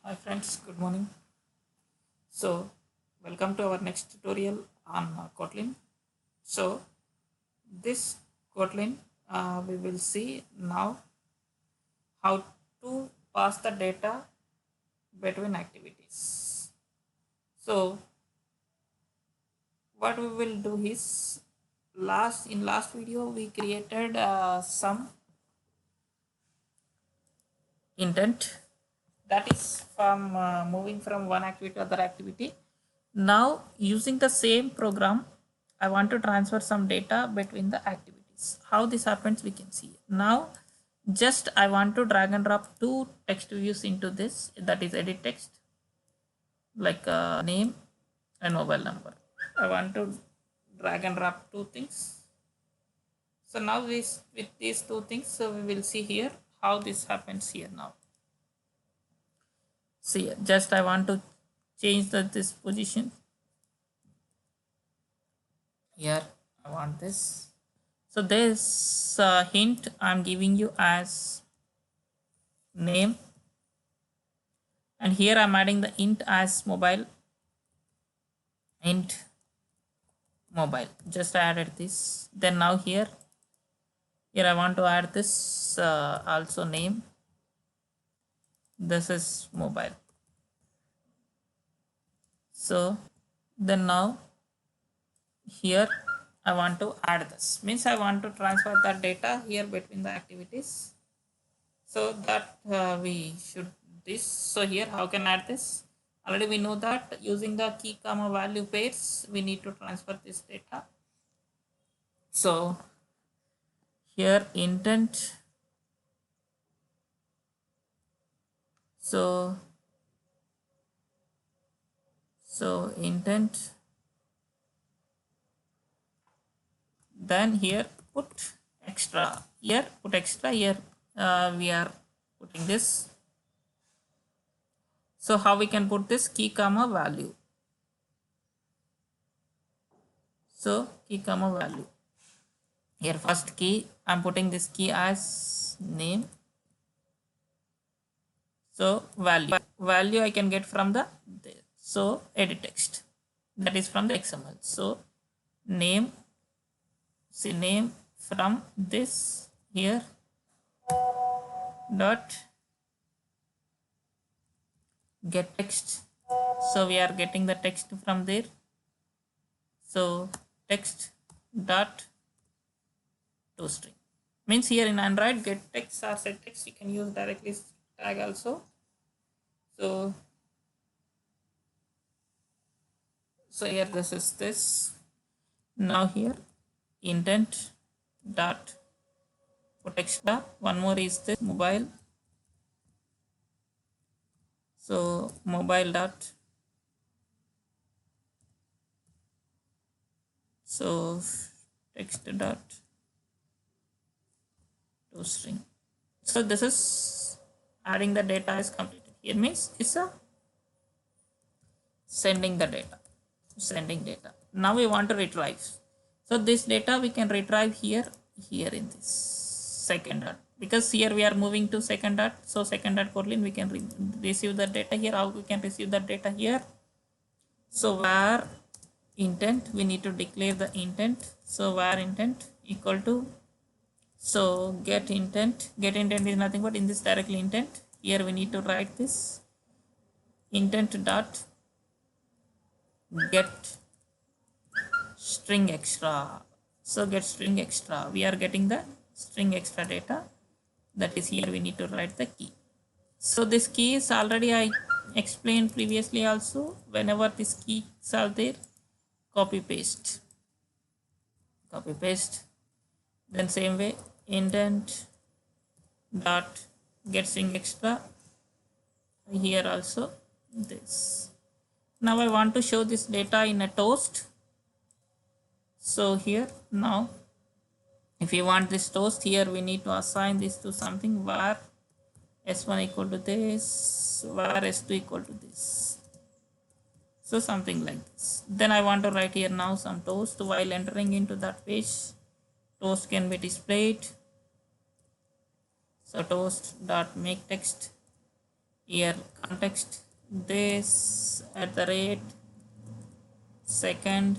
Hi friends, good morning. So, welcome to our next tutorial on Kotlin. So, this Kotlin, we will see now how to pass the data between activities. So, what we will do is last video we created some intent that is from moving from one activity to other activity. Now using the same program I want to transfer some data between the activities. How this happens we can see. Now just I want to drag and drop two text views into this, that is edit text, like name and mobile number. I want to drag and drop two things. So now this with these two things, so we will see here how this happens here now. See, just I want to change this position here. I want this. So this hint I'm giving you as name, and here I'm adding the int as mobile. Int mobile. Just added this. Then now here I want to add this also name. This is mobile. So then now here I want to add this, means I want to transfer that data here between the activities, so that we should this. So here how can I add this? Already we know that using the key comma value pairs we need to transfer this data. So here intent, so intent, then here put extra, here put extra, here we are putting this. So how we can put this? Key comma value. So key comma value, here first key I'm putting this key as name. So value I can get from the so edit text, that is from the XML. So name, see name from this here dot get text. So we are getting the text from there. So text dot toString, means here in Android get text or set text you can use directly tag also. So here this is this. Now here intent dot put extra, one more is this mobile. So mobile dot, so text dot toString. So this is adding the data is completed. Here means it's a sending the data, sending data. Now we want to retrieve. So this data we can retrieve here in this second dot, because here we are moving to second dot. So second dot Kotlin we can receive the data here. How we can receive the data here? So var intent, we need to declare the intent. So var intent equal to, so get intent is nothing but in this directly intent. Here we need to write this intent dot get string extra. So get string extra, we are getting the string extra data, that is here we need to write the key. So this key is already I explained previously also. Whenever this keys are there, copy paste, then same way intent dot get string extra, here also this. Now I want to show this data in a toast. So here now if you want this toast, here we need to assign this to something, var s1 equal to this, var s2 equal to this. So something like this. Then I want to write here now some toast. While entering into that page, toast can be displayed. So toast dot make text, here context this at the rate second,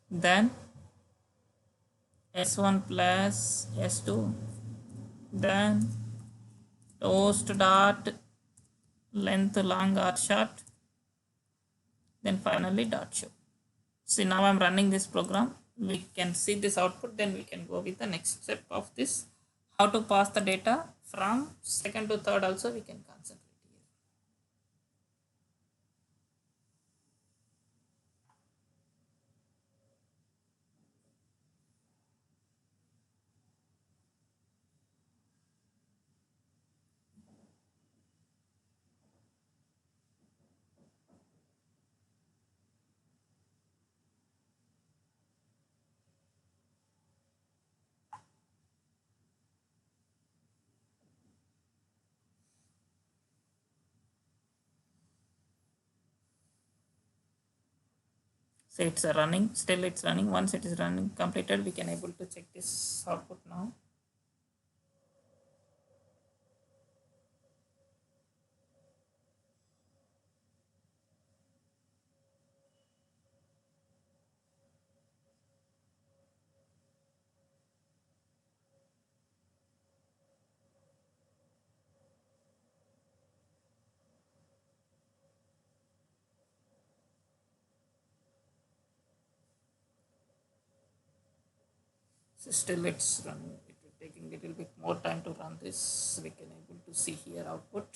then s1 plus s2, then toast dot length long or short, then finally dot show. See, now I'm running this program. We can see this output, then we can go with the next step of this, how to pass the data from second to third. Also we can concentrate here. So it's running, still it's running. Once it is running completed, we can able to check this output now. So still it's running. It will taking little bit more time to run this. We can able to see here output.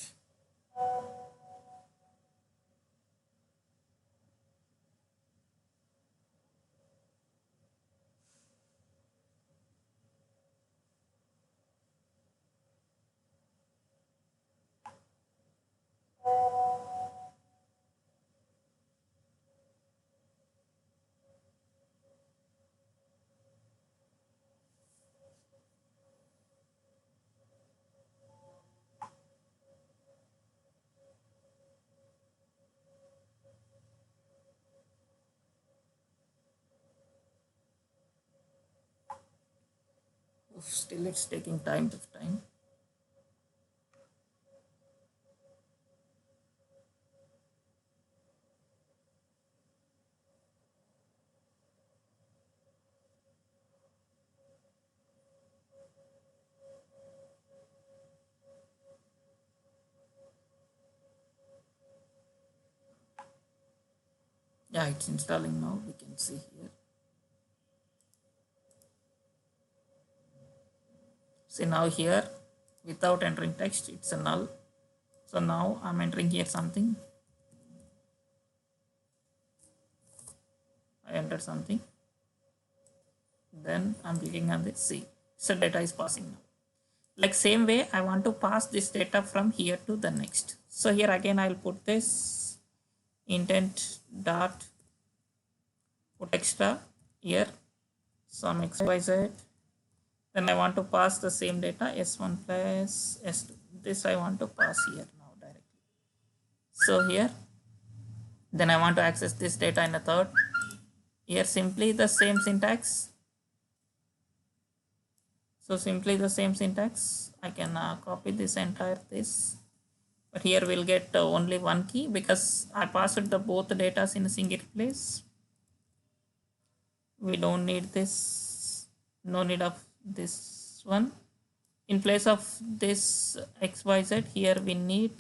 Still it's taking time. Yeah, it's installing now. We can see here. See now here, without entering text, it's a null. So now I'm entering here something. I entered something. Then I'm clicking on this. See, so data is passing now. Like same way, I want to pass this data from here to the next. So here again, I'll put this intent dot put extra here some xyz. Then I want to pass the same data s1 plus s2. This I want to pass here now directly. So here, then I want to access this data in a third. Here simply the same syntax. So simply the same syntax. I can copy this entire this. But here we'll get only one key because I passed the both data in a single place. We don't need this. No need of this one. In place of this xyz, here we need,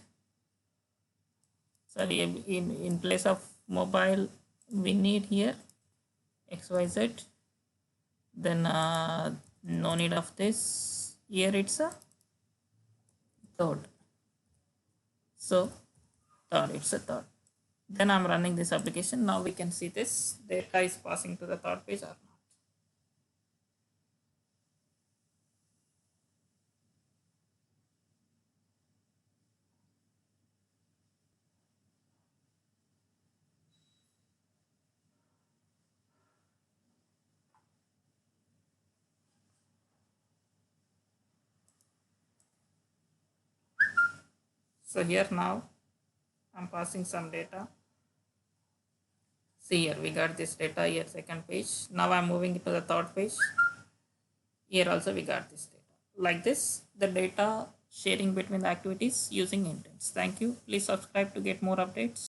sorry, in place of mobile, we need here xyz. Then no need of this. Here it's a third. So third, it's a third. Then I'm running this application. Now we can see this data is passing to the third page or not. So here now I'm passing some data. See here we got this data here, second page. Now I'm moving to the third page. Here also we got this data. Like this, the data sharing between the activities using intents. Thank you. Please subscribe to get more updates.